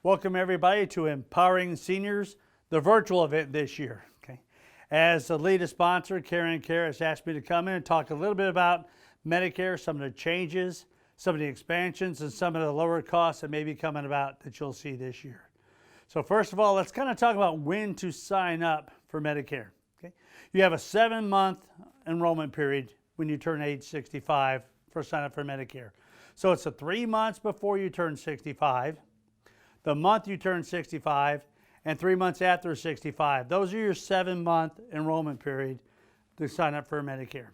Welcome everybody to Empowering Seniors, the virtual event this year. Okay. As the lead sponsor, Karen Care has asked me to come in and talk a little bit about Medicare, some of the changes, some of the expansions, and some of the lower costs that may be coming about that you'll see this year. So first of all, let's kind of talk about when to sign up for Medicare. Okay. You have a 7-month enrollment period when you turn age 65 for sign up for Medicare. So it's 3 months before you turn 65, the month you turn 65, and 3 months after 65. Those are your 7-month enrollment period to sign up for Medicare.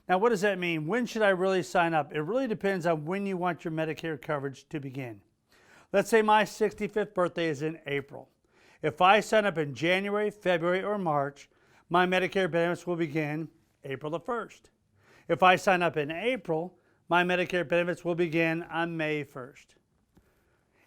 Now, what does that mean? When should I really sign up? It really depends on when you want your Medicare coverage to begin. Let's say my 65th birthday is in April. If I sign up in January, February, or March, my Medicare benefits will begin April the 1st. If I sign up in April, my Medicare benefits will begin on May 1st.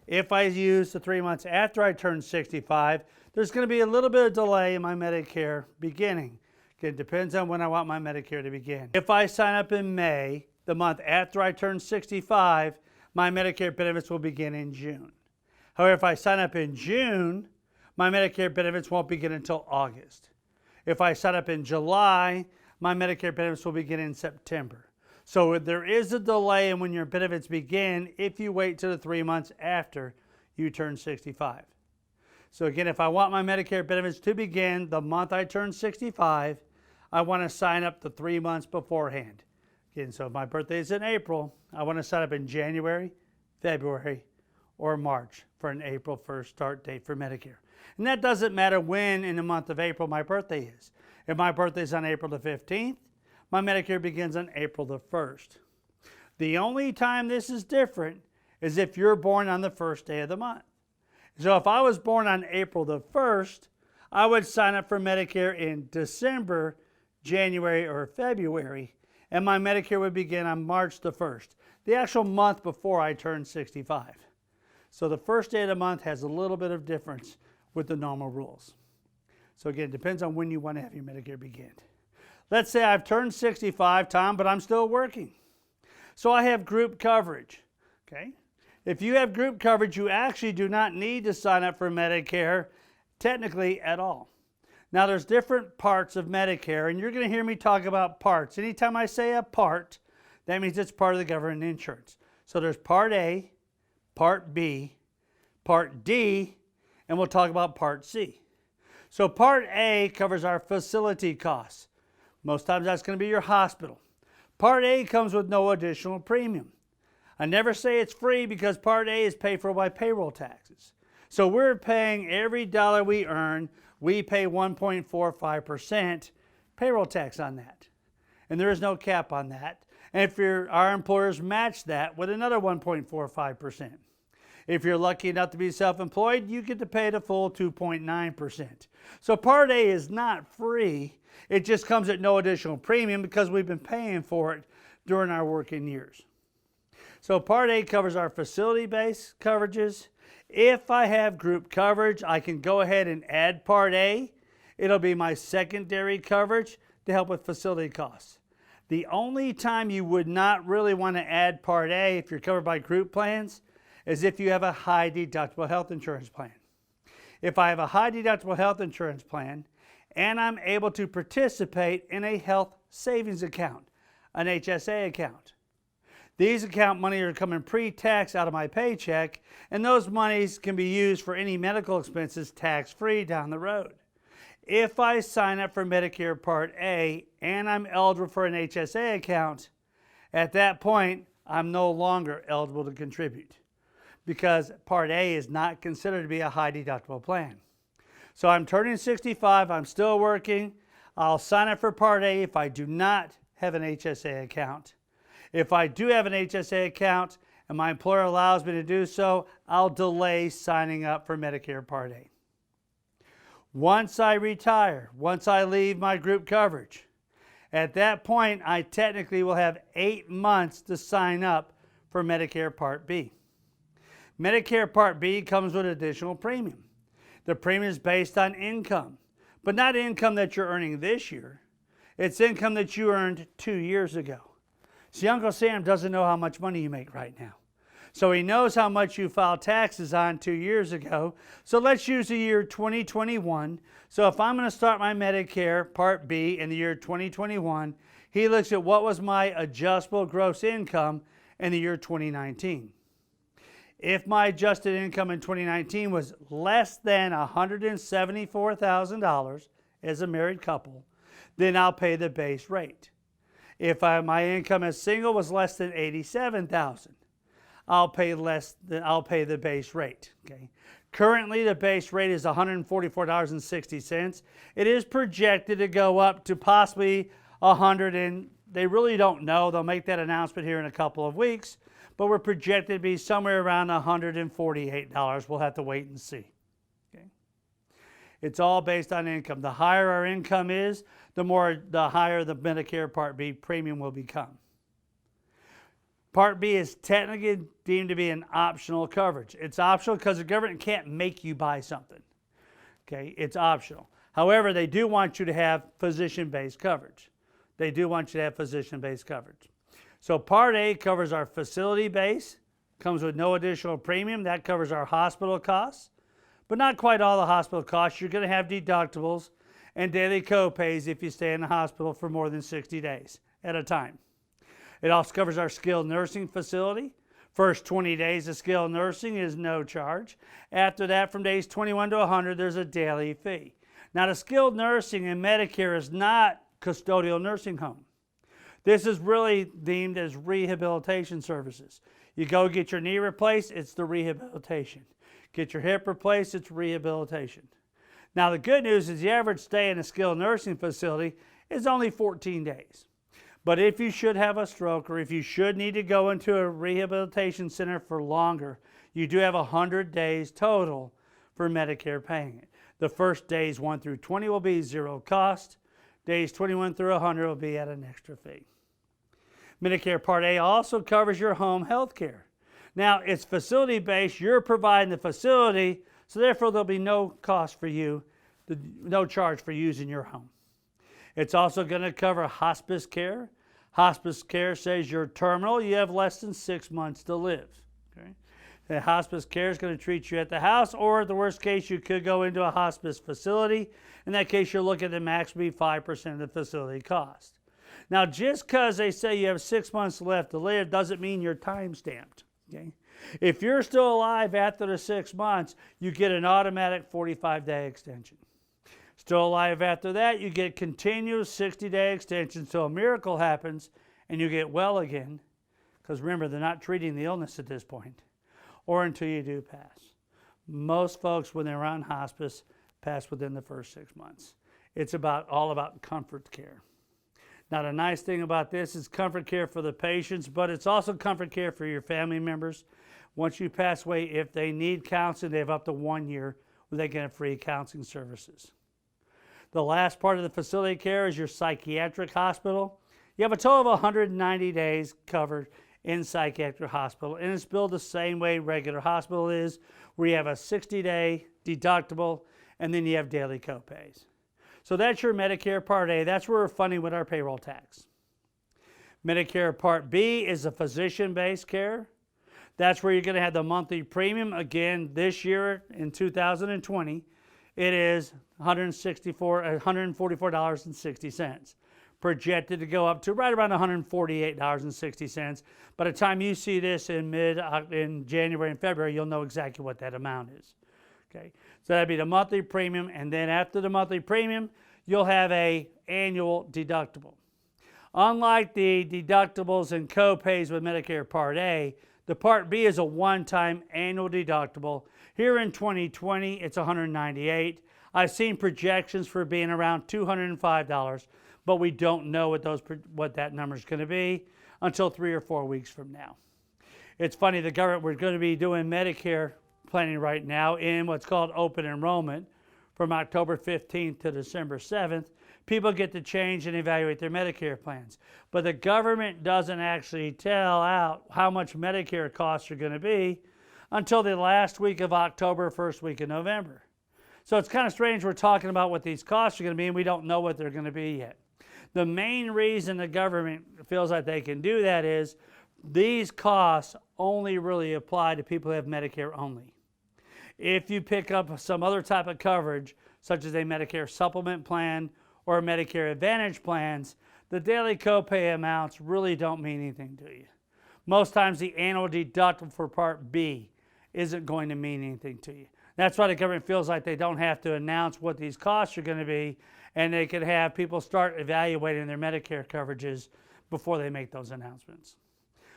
If I use the 3 months after I turn 65, there's going to be a little bit of delay in my Medicare beginning. It depends on when I want my Medicare to begin. If I sign up in May, the month after I turn 65, my Medicare benefits will begin in June. However, if I sign up in June, my Medicare benefits won't begin until August. If I sign up in July, my Medicare benefits will begin in September. So there is a delay in when your benefits begin if you wait till the 3 months after you turn 65. So again, if I want my Medicare benefits to begin the month I turn 65, I want to sign up the 3 months beforehand. Again, so if my birthday is in April, I want to sign up in January, February, or March for an April 1st start date for Medicare. And that doesn't matter when in the month of April my birthday is. If my birthday is on April the 15th, my Medicare begins on April the 1st. The only time this is different is if you're born on the first day of the month. So if I was born on April the 1st, I would sign up for Medicare in December, January, or February, and my Medicare would begin on March the 1st, the actual month before I turned 65. So the first day of the month has a little bit of difference with the normal rules. So again, it depends on when you want to have your Medicare begin. Let's say I've turned 65, Tom, but I'm still working. So I have group coverage, okay? If you have group coverage, you actually do not need to sign up for Medicare technically at all. Now, there's different parts of Medicare, and you're going to hear me talk about parts. Anytime I say a part, that means it's part of the government insurance. So there's Part A, Part B, Part D, and we'll talk about Part C. So Part A covers our facility costs. Most times that's going to be your hospital. Part A comes with no additional premium. I never say it's free because Part A is paid for by payroll taxes. So we're paying every dollar we earn, we pay 1.45% payroll tax on that. And there is no cap on that. And if our employers match that with another 1.45%. If you're lucky enough to be self-employed, you get to pay the full 2.9%. So Part A is not free. It just comes at no additional premium because we've been paying for it during our working years. So Part A covers our facility-based coverages. If I have group coverage, I can go ahead and add Part A. It'll be my secondary coverage to help with facility costs. The only time you would not really want to add Part A if you're covered by group plans is if you have a high deductible health insurance plan. If I have a high deductible health insurance plan and I'm able to participate in a health savings account, an HSA account. These account money are coming pre-tax out of my paycheck, and those monies can be used for any medical expenses tax-free down the road. If I sign up for Medicare Part A and I'm eligible for an HSA account, at that point, I'm no longer eligible to contribute because Part A is not considered to be a high deductible plan. So I'm turning 65, I'm still working. I'll sign up for Part A if I do not have an HSA account. If I do have an HSA account and my employer allows me to do so, I'll delay signing up for Medicare Part A. Once I retire, once I leave my group coverage, at that point I technically will have 8 months to sign up for Medicare Part B. Medicare Part B comes with additional premium. The premium is based on income, but not income that you're earning this year. It's income that you earned 2 years ago. See, Uncle Sam doesn't know how much money you make right now. So he knows how much you filed taxes on 2 years ago. So let's use the year 2021. So if I'm going to start my Medicare Part B in the year 2021, he looks at what was my adjustable gross income in the year 2019. If my adjusted income in 2019 was less than $174,000 as a married couple, then I'll pay the base rate. If my income as single was less than $87,000, I'll pay the base rate. Okay. Currently, the base rate is $144.60. It is projected to go up to possibly $100, and they really don't know. They'll make that announcement here in a couple of weeks, but we're projected to be somewhere around $148. We'll have to wait and see. Okay. It's all based on income. The higher our income is, the higher the Medicare Part B premium will become. Part B is technically deemed to be an optional coverage. It's optional because the government can't make you buy something. Okay, it's optional. However, they do want you to have physician-based coverage. They do want you to have physician-based coverage. So Part A covers our facility base, comes with no additional premium. That covers our hospital costs, but not quite all the hospital costs. You're going to have deductibles and daily co-pays if you stay in the hospital for more than 60 days at a time. It also covers our skilled nursing facility. First 20 days of skilled nursing is no charge. After that, from days 21 to 100, there's a daily fee. Now, the skilled nursing in Medicare is not custodial nursing home. This is really deemed as rehabilitation services. You go get your knee replaced, it's the rehabilitation. Get your hip replaced, it's rehabilitation. Now, the good news is the average stay in a skilled nursing facility is only 14 days. But if you should have a stroke or if you should need to go into a rehabilitation center for longer, you do have 100 days total for Medicare paying it. The first days 1 through 20 will be zero cost. Days 21 through 100 will be at an extra fee. Medicare Part A also covers your home health care. Now, it's facility-based. You're providing the facility, so therefore there'll be no cost for you, no charge for using your home. It's also going to cover hospice care. Hospice care says you're terminal, you have less than 6 months to live. Okay? The hospice care is going to treat you at the house, or at the worst case, you could go into a hospice facility. In that case, you're looking at the max be 5% of the facility cost. Now, just because they say you have 6 months left to live doesn't mean you're time-stamped. Okay? If you're still alive after the 6 months, you get an automatic 45-day extension. Still alive after that, you get continuous 60-day extension until a miracle happens and you get well again. Because remember, they're not treating the illness at this point. Or until you do pass. Most folks, when they're on hospice, pass within the first 6 months. It's all about comfort care. Now, the nice thing about this is comfort care for the patients, but it's also comfort care for your family members. Once you pass away, if they need counseling, they have up to 1 year where they can have free counseling services. The last part of the facility care is your psychiatric hospital. You have a total of 190 days covered in psychiatric hospital, and it's billed the same way regular hospital is, where you have a 60-day deductible, and then you have daily co-pays. So that's your Medicare Part A. That's where we're funding with our payroll tax. Medicare Part B is a physician-based care. That's where you're going to have the monthly premium. Again, this year in 2020, it is $144.60, projected to go up to right around $148.60. By the time you see this in January and February, you'll know exactly what that amount is. Okay, so that'd be the monthly premium, and then after the monthly premium, you'll have an annual deductible. Unlike the deductibles and co-pays with Medicare Part A, the Part B is a one-time annual deductible. Here in 2020, it's $198. I've seen projections for being around $205, but we don't know what that number is going to be until 3 or 4 weeks from now. It's funny, the government, we're going to be doing Medicare planning right now in what's called open enrollment from October 15th to December 7th. People get to change and evaluate their Medicare plans. But the government doesn't actually tell out how much Medicare costs are going to be until the last week of October, first week of November. So it's kind of strange we're talking about what these costs are going to be and we don't know what they're going to be yet. The main reason the government feels like they can do that is these costs only really apply to people who have Medicare only. If you pick up some other type of coverage, such as a Medicare supplement plan or Medicare Advantage plans, the daily copay amounts really don't mean anything to you. Most times the annual deductible for Part B isn't going to mean anything to you. That's why the government feels like they don't have to announce what these costs are going to be, and they can have people start evaluating their Medicare coverages before they make those announcements.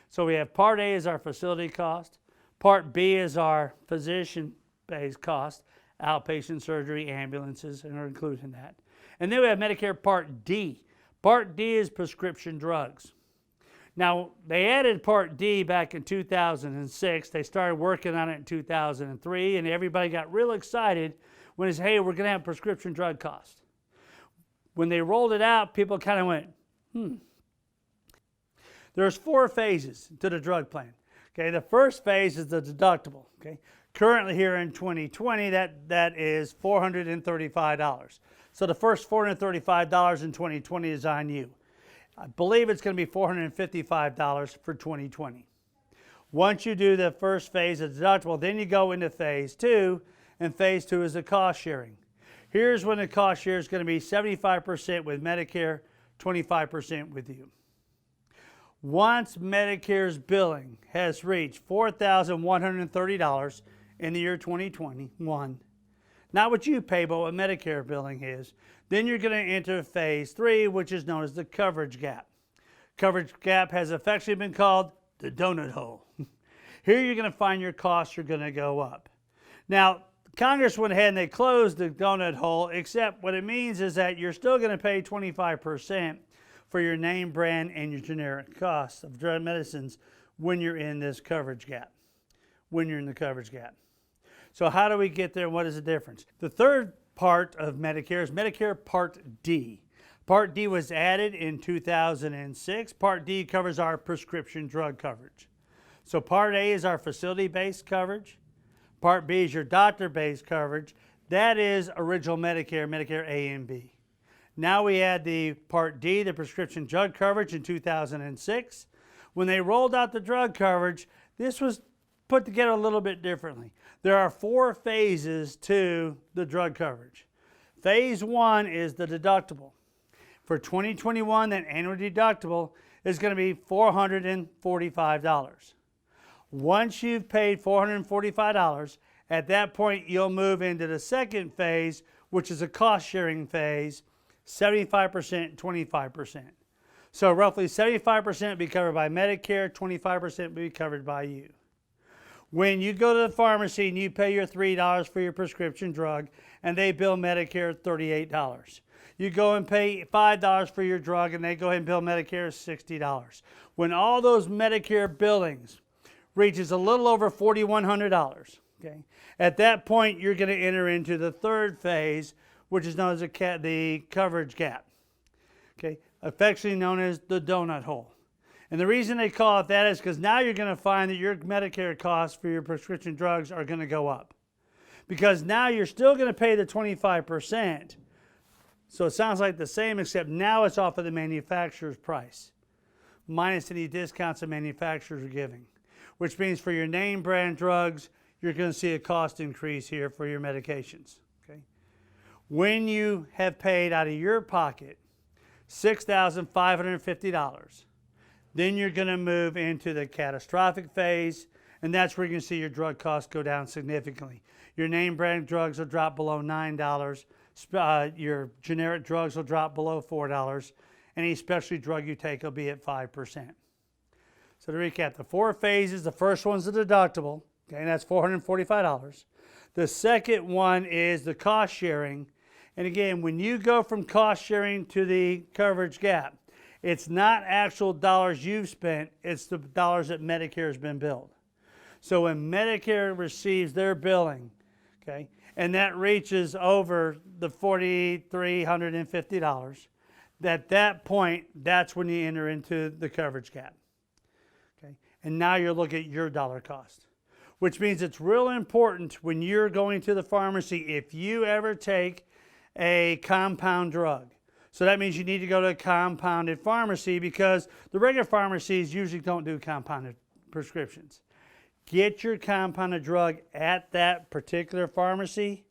So we have Part A is our facility cost. Part B is our physician-based cost, outpatient surgery, ambulances, and are included in that. And then we have Medicare Part D. Part D is prescription drugs. Now, they added Part D back in 2006. They started working on it in 2003, and everybody got real excited when they said, hey, we're going to have prescription drug costs. When they rolled it out, people kind of went, There's 4 phases to the drug plan. Okay, the first phase is the deductible. Okay, currently here in 2020, that is $435. So the first $435 in 2020 is on you. I believe it's going to be $455 for 2020. Once you do the first phase of deductible, then you go into phase 2, and phase 2 is the cost sharing. Here's when the cost share is going to be 75% with Medicare, 25% with you. Once Medicare's billing has reached $4,130 in the year 2021, not what you pay, but what Medicare billing is, then you're going to enter phase 3, which is known as the coverage gap. Coverage gap has affectionately been called the donut hole. Here you're going to find your costs are going to go up. Now, Congress went ahead and they closed the donut hole, except what it means is that you're still going to pay 25% for your name brand and your generic costs of drug medicines when you're in this coverage gap, when you're in the coverage gap. So how do we get there and what is the difference? The third part of Medicare is Medicare Part D. Part D was added in 2006. Part D covers our prescription drug coverage. So Part A is our facility-based coverage. Part B is your doctor-based coverage. That is original Medicare, Medicare A and B. Now we add the Part D, the prescription drug coverage in 2006. When they rolled out the drug coverage, this was put together a little bit differently. There are 4 phases to the drug coverage. Phase 1 is the deductible. For 2021, that annual deductible is going to be $445. Once you've paid $445, at that point you'll move into the second phase, which is a cost-sharing phase, 75%, 25%. So roughly 75% will be covered by Medicare, 25% will be covered by you. When you go to the pharmacy and you pay your $3 for your prescription drug and they bill Medicare $38. You go and pay $5 for your drug and they go ahead and bill Medicare $60. When all those Medicare billings reaches a little over $4,100, okay, at that point you're going to enter into the third phase, which is known as the coverage gap, okay, affectionately known as the donut hole. And the reason they call it that is because now you're going to find that your Medicare costs for your prescription drugs are going to go up. Because now you're still going to pay the 25%. So it sounds like the same, except now it's off of the manufacturer's price, minus any discounts the manufacturers are giving. Which means for your name brand drugs, you're going to see a cost increase here for your medications. Okay? When you have paid out of your pocket $6,550, then you're going to move into the catastrophic phase, and that's where you're going to see your drug costs go down significantly. Your name brand drugs will drop below $9. Your generic drugs will drop below $4. Any specialty drug you take will be at 5%. So to recap, the 4 phases, the first one's the deductible, okay, and that's $445. The second one is the cost sharing. And again, when you go from cost sharing to the coverage gap, it's not actual dollars you've spent, it's the dollars that Medicare has been billed. So when Medicare receives their billing, okay, and that reaches over the $4,350, at that point, that's when you enter into the coverage gap. Okay? And now you're looking at your dollar cost, which means it's real important when you're going to the pharmacy, if you ever take a compound drug. So that means you need to go to a compounded pharmacy because the regular pharmacies usually don't do compounded prescriptions. Get your compounded drug at that particular pharmacy,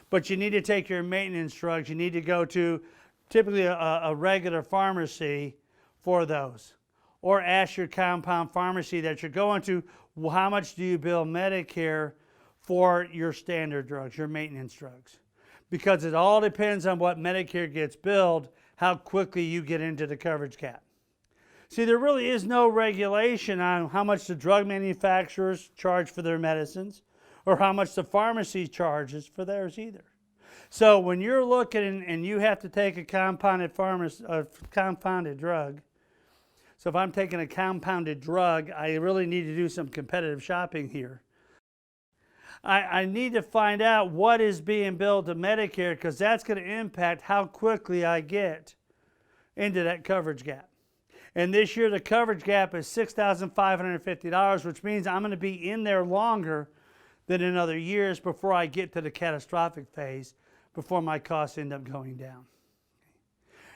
but you need to take your maintenance drugs. You need to go to typically a regular pharmacy for those. Or ask your compound pharmacy that you're going to, well, how much do you bill Medicare for your standard drugs, your maintenance drugs? Because it all depends on what Medicare gets billed, how quickly you get into the coverage gap. See, there really is no regulation on how much the drug manufacturers charge for their medicines or how much the pharmacy charges for theirs either. So when you're looking and you have to take a compounded drug, so if I'm taking a compounded drug, I really need to do some competitive shopping here. I need to find out what is being billed to Medicare because that's going to impact how quickly I get into that coverage gap. And this year the coverage gap is $6,550, which means I'm going to be in there longer than in other years before I get to the catastrophic phase, before my costs end up going down.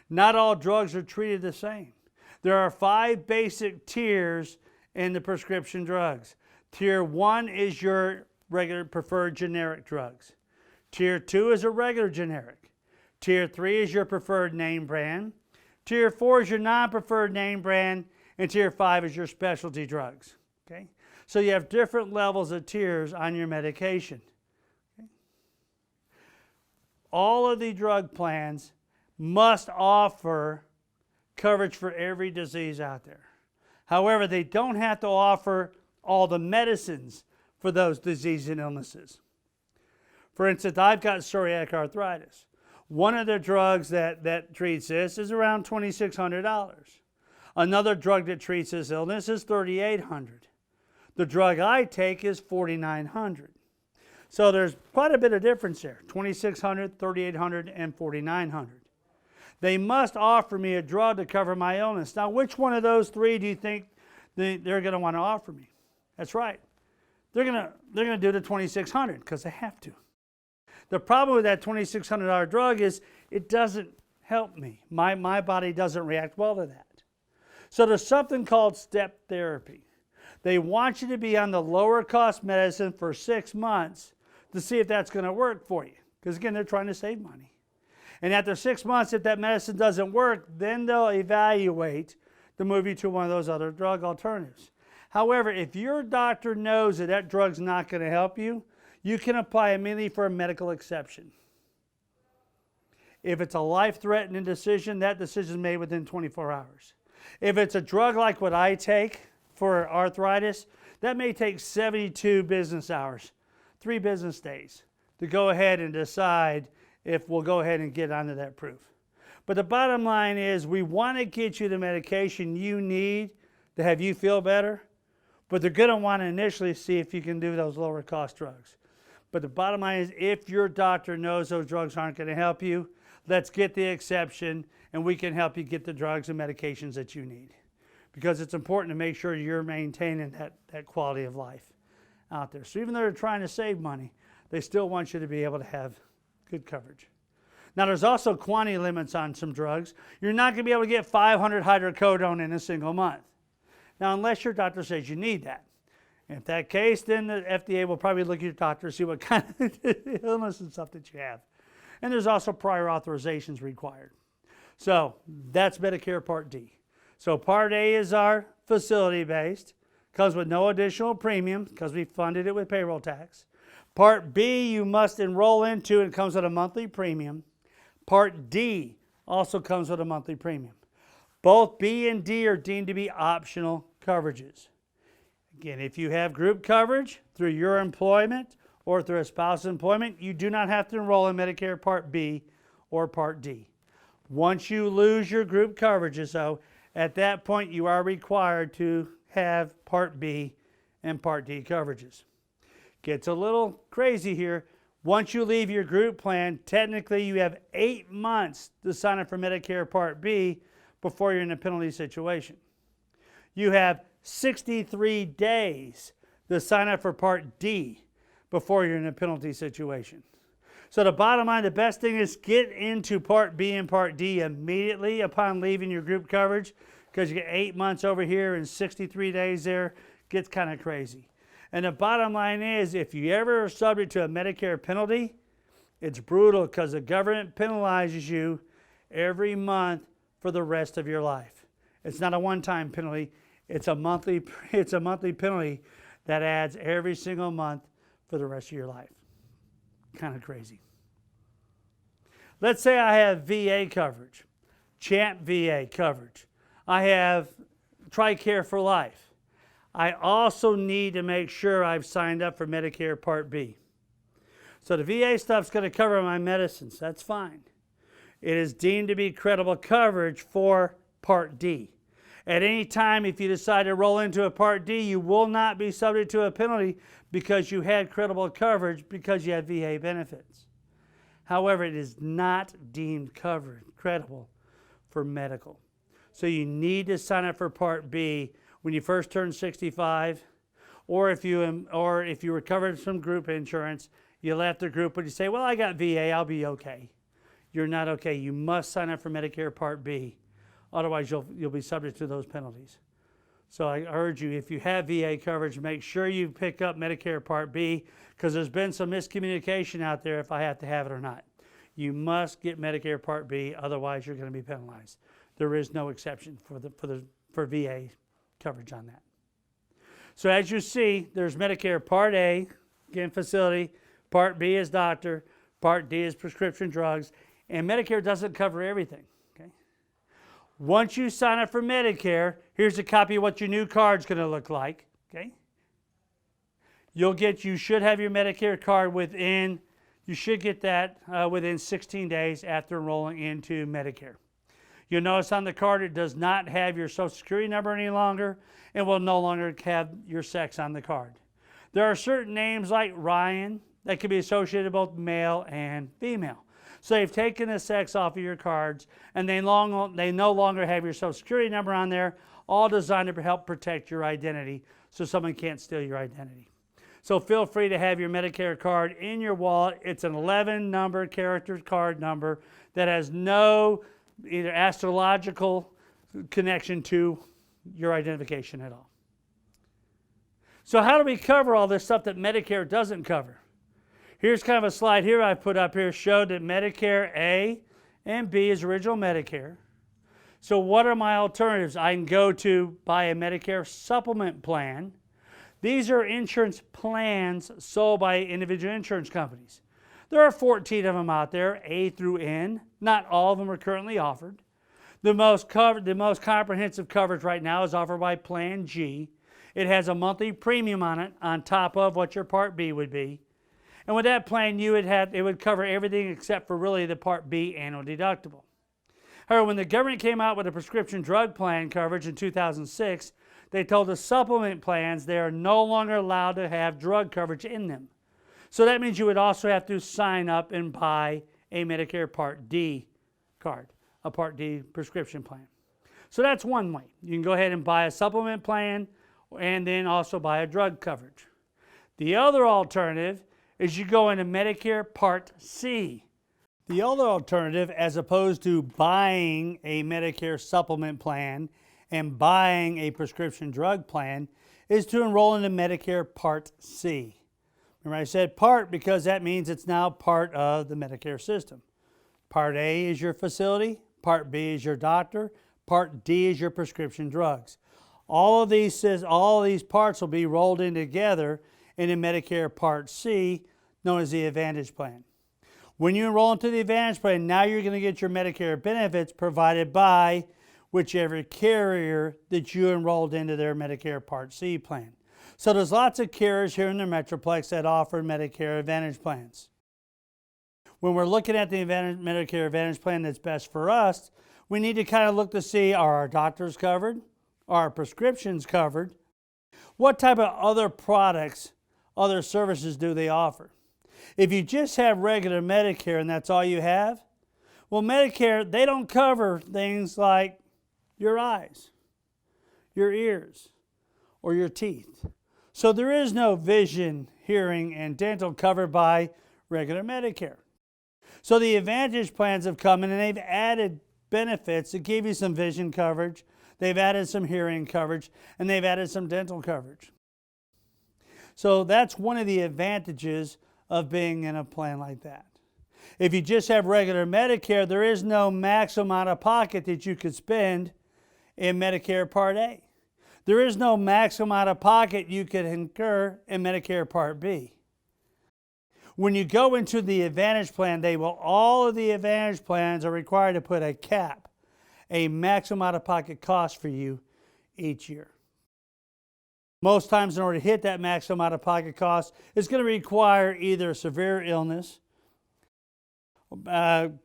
Not all drugs are treated the same. There are 5 basic tiers in the prescription drugs. Tier 1 is your regular preferred generic drugs. Tier 2 is a regular generic. Tier 3 is your preferred name brand. Tier 4 is your non-preferred name brand. And Tier 5 is your specialty drugs. Okay? So you have different levels of tiers on your medication. Okay? All of the drug plans must offer coverage for every disease out there. However, they don't have to offer all the medicines for those diseases and illnesses. For instance, I've got psoriatic arthritis. One of the drugs that treats this is around $2,600. Another drug that treats this illness is $3,800. The drug I take is $4,900. So there's quite a bit of difference there, $2,600, $3,800, and $4,900. They must offer me a drug to cover my illness. Now, which one of those 3 do you think they're going to want to offer me? That's right. They're going to do the $2,600 because they have to. The problem with that $2,600 drug is it doesn't help me. My body doesn't react well to that. So there's something called step therapy. They want you to be on the lower cost medicine for 6 months to see if that's going to work for you. Because again, they're trying to save money. And after 6 months, if that medicine doesn't work, then they'll evaluate to move you to one of those other drug alternatives. However, if your doctor knows that that drug's not going to help you, you can apply immediately for a medical exception. If it's a life-threatening decision, that decision is made within 24 hours. If it's a drug like what I take for arthritis, that may take 72 business hours, 3 business days, to go ahead and decide if we'll go ahead and get onto that proof. But the bottom line is we want to get you the medication you need to have you feel better, but they're going to want to initially see if you can do those lower cost drugs. But the bottom line is if your doctor knows those drugs aren't going to help you, let's get the exception and we can help you get the drugs and medications that you need. Because it's important to make sure you're maintaining that quality of life out there. So even though they're trying to save money, they still want you to be able to have good coverage. Now there's also quantity limits on some drugs. You're not going to be able to get 500 hydrocodone in a single month. Now unless your doctor says you need that. In that case, then the FDA will probably look at your doctor and see what kind of illness and stuff that you have. And there's also prior authorizations required. So that's Medicare Part D. So Part A is our facility-based, comes with no additional premium because we funded it with payroll tax. Part B you must enroll into and comes with a monthly premium. Part D also comes with a monthly premium. Both B and D are deemed to be optional coverages. Again, if you have group coverage through your employment or through a spouse's employment, you do not have to enroll in Medicare Part B or Part D. Once you lose your group coverages, though, at that point you are required to have Part B and Part D coverages. Gets a little crazy here. Once you leave your group plan, technically you have 8 months to sign up for Medicare Part B before you're in a penalty situation. You have 63 days to sign up for Part D before you're in a penalty situation. So the bottom line, the best thing is get into Part B and Part D immediately upon leaving your group coverage, because you get 8 months over here and 63 days there. Gets kind of crazy. And the bottom line is, if you ever are subject to a Medicare penalty, it's brutal because the government penalizes you every month for the rest of your life. It's not a one-time penalty. It's a monthly penalty that adds every single month for the rest of your life. Kind of crazy. Let's say I have VA coverage, Champ VA coverage. I have TRICARE for life. I also need to make sure I've signed up for Medicare Part B. So the VA stuff's going to cover my medicines. That's fine. It is deemed to be credible coverage for Part D. At any time, if you decide to roll into a Part D, you will not be subject to a penalty because you had credible coverage because you had VA benefits. However, it is not deemed credible for medical. So you need to sign up for Part B when you first turn 65, or if you were covered from group insurance, you left the group and you say, well, I got VA, I'll be okay. You're not okay. You must sign up for Medicare Part B. Otherwise, you'll be subject to those penalties. So I urge you, if you have VA coverage, make sure you pick up Medicare Part B, because there's been some miscommunication out there if I have to have it or not. You must get Medicare Part B, otherwise you're going to be penalized. There is no exception for VA coverage on that. So as you see, there's Medicare Part A, again facility, Part B is doctor, Part D is prescription drugs, and Medicare doesn't cover everything. Okay? Once you sign up for Medicare, here's a copy of what your new card's going to look like. Okay? You should have your Medicare card within 16 days after enrolling into Medicare. You'll notice on the card it does not have your Social Security number any longer and will no longer have your sex on the card. There are certain names like Ryan that can be associated with both male and female. So they've taken the sex off of your cards and they no longer have your Social Security number on there, all designed to help protect your identity so someone can't steal your identity. So feel free to have your Medicare card in your wallet. It's an 11-number character card number that has no either astrological connection to your identification at all. So how do we cover all this stuff that Medicare doesn't cover? Here's kind of a slide here I put up here, showed that Medicare A and B is original Medicare. So what are my alternatives? I can go to buy a Medicare supplement plan. These are insurance plans sold by individual insurance companies. There are 14 of them out there, A through N. Not all of them are currently offered. The most comprehensive coverage right now is offered by Plan G. It has a monthly premium on it on top of what your Part B would be. And with that plan, it would cover everything except for really the Part B annual deductible. However, when the government came out with a prescription drug plan coverage in 2006, they told the supplement plans they are no longer allowed to have drug coverage in them. So that means you would also have to sign up and buy a Medicare Part D card, a Part D prescription plan. So that's one way. You can go ahead and buy a supplement plan and then also buy a drug coverage. The other alternative is you go into Medicare Part C. The other alternative, as opposed to buying a Medicare supplement plan and buying a prescription drug plan, is to enroll into Medicare Part C. Remember I said part because that means it's now part of the Medicare system. Part A is your facility, Part B is your doctor, Part D is your prescription drugs. All of these parts will be rolled in together in a Medicare Part C, known as the Advantage Plan. When you enroll into the Advantage Plan, now you're going to get your Medicare benefits provided by whichever carrier that you enrolled into their Medicare Part C plan. So there's lots of carriers here in the Metroplex that offer Medicare Advantage plans. When we're looking at the Medicare Advantage plan that's best for us, we need to kind of look to see, are our doctors covered? Are our prescriptions covered? What type of other products, other services do they offer? If you just have regular Medicare and that's all you have, well, Medicare, they don't cover things like your eyes, your ears, or your teeth. So there is no vision, hearing, and dental covered by regular Medicare. So the Advantage plans have come in and they've added benefits to give you some vision coverage. They've added some hearing coverage, and they've added some dental coverage. So that's one of the advantages of being in a plan like that. If you just have regular Medicare, there is no maximum out of pocket that you could spend in Medicare Part A. There is no maximum out of pocket you could incur in Medicare Part B. When you go into the Advantage plan, all of the Advantage plans are required to put a cap, a maximum out-of-pocket cost for you each year. Most times, in order to hit that maximum out-of-pocket cost, it's going to require either severe illness,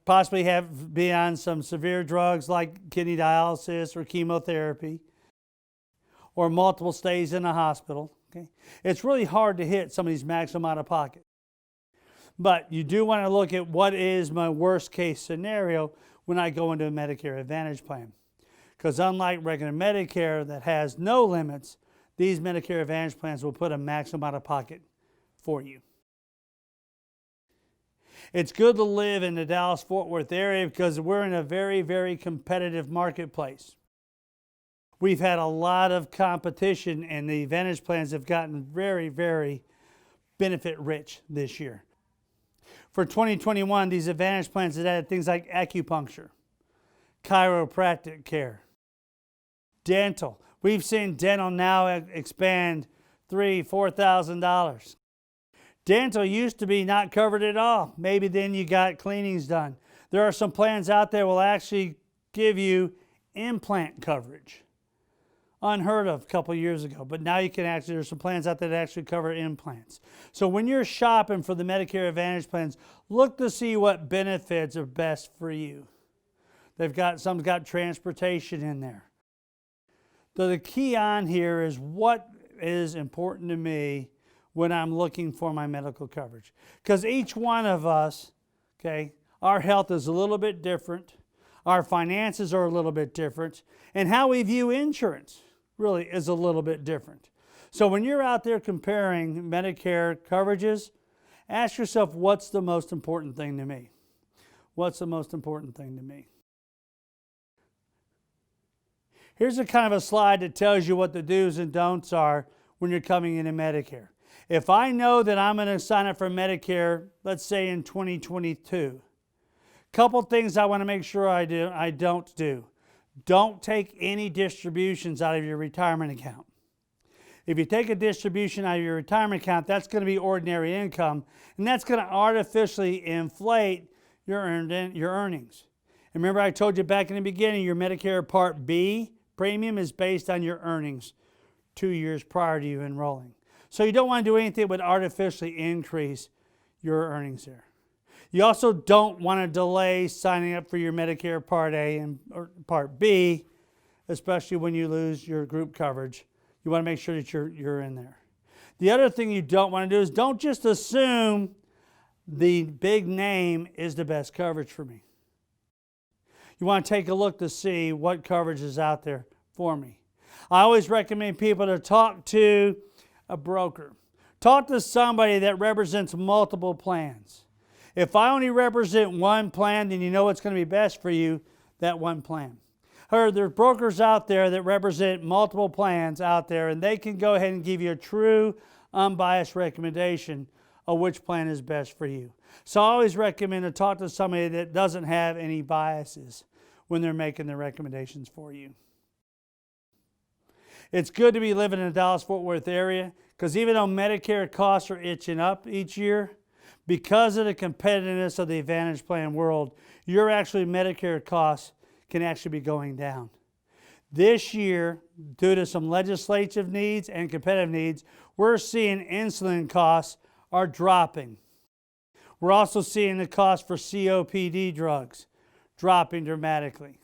possibly be on some severe drugs like kidney dialysis or chemotherapy, or multiple stays in a hospital. Okay? It's really hard to hit some of these maximum out-of-pocket. But you do want to look at what is my worst case scenario when I go into a Medicare Advantage plan. Because unlike regular Medicare that has no limits, these Medicare Advantage plans will put a maximum out of pocket for you. It's good to live in the Dallas-Fort Worth area because we're in a very, very competitive marketplace. We've had a lot of competition and the Advantage plans have gotten very, very benefit rich this year. For 2021, these Advantage plans have added things like acupuncture, chiropractic care, dental. We've seen dental now expand $3,000, $4,000. Dental used to be not covered at all. Maybe then you got cleanings done. There are some plans out there that will actually give you implant coverage. Unheard of a couple years ago, but now you can actually, there's some plans out there that actually cover implants. So when you're shopping for the Medicare Advantage plans, look to see what benefits are best for you. Some's got transportation in there. So the key on here is what is important to me when I'm looking for my medical coverage. Because each one of us, okay, our health is a little bit different, our finances are a little bit different, and how we view insurance really is a little bit different. So when you're out there comparing Medicare coverages, ask yourself, what's the most important thing to me? What's the most important thing to me? Here's a kind of a slide that tells you what the do's and don'ts are when you're coming into Medicare. If I know that I'm going to sign up for Medicare, let's say in 2022, couple things I want to make sure I don't do. Don't take any distributions out of your retirement account. If you take a distribution out of your retirement account, that's going to be ordinary income, and that's going to artificially inflate your earnings. And remember I told you back in the beginning, your Medicare Part B premium is based on your earnings 2 years prior to you enrolling. So you don't want to do anything that would artificially increase your earnings there. You also don't want to delay signing up for your Medicare Part A or Part B, especially when you lose your group coverage. You want to make sure that you're in there. The other thing you don't want to do is don't just assume the big name is the best coverage for me. You want to take a look to see what coverage is out there for me. I always recommend people to talk to a broker. Talk to somebody that represents multiple plans. If I only represent one plan, then you know what's going to be best for you, that one plan. However, there are brokers out there that represent multiple plans out there, and they can go ahead and give you a true, unbiased recommendation of which plan is best for you. So I always recommend to talk to somebody that doesn't have any biases when they're making their recommendations for you. It's good to be living in the Dallas-Fort Worth area because even though Medicare costs are itching up each year, because of the competitiveness of the Advantage plan world, your actually Medicare costs can actually be going down. This year, due to some legislative needs and competitive needs, we're seeing insulin costs are dropping. We're also seeing the cost for COPD drugs dropping dramatically.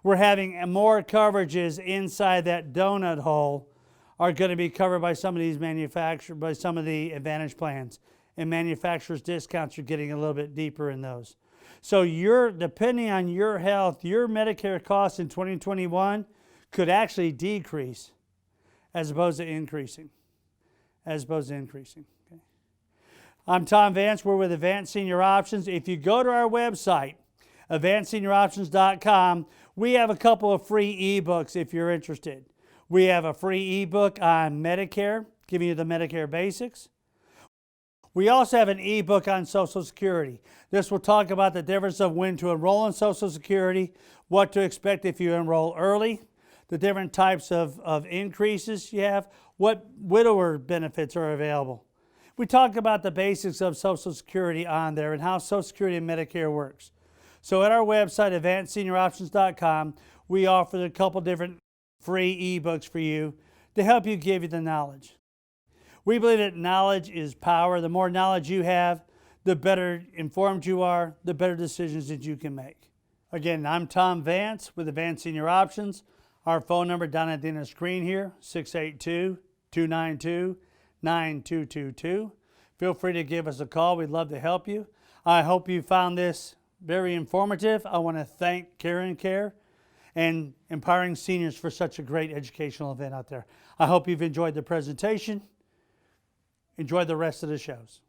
We're having more coverages inside that donut hole are going to be covered by some of these by some of the Advantage plans. And manufacturers' discounts are getting a little bit deeper in those. So depending on your health, your Medicare costs in 2021 could actually decrease as opposed to increasing. Okay? I'm Thom Vance. We're with Advanced Senior Options. If you go to our website, advancedsenior.options.com, we have a couple of free ebooks if you're interested. We have a free ebook on Medicare, giving you the Medicare basics. We also have an ebook on Social Security. This will talk about the difference of when to enroll in Social Security, what to expect if you enroll early, the different types of increases you have, what widower benefits are available. We talk about the basics of Social Security on there and how Social Security and Medicare works. So at our website, advancedsenior.options.com, we offer a couple different free ebooks for you to help you give you the knowledge. We believe that knowledge is power. The more knowledge you have, the better informed you are, the better decisions that you can make. Again, I'm Thom Vance with Advanced Senior Options. Our phone number down at the end of the screen here, 682-292-9222. Feel free to give us a call. We'd love to help you. I hope you found this very informative. I want to thank Care and Empowering Seniors for such a great educational event out there. I hope you've enjoyed the presentation. Enjoy the rest of the shows.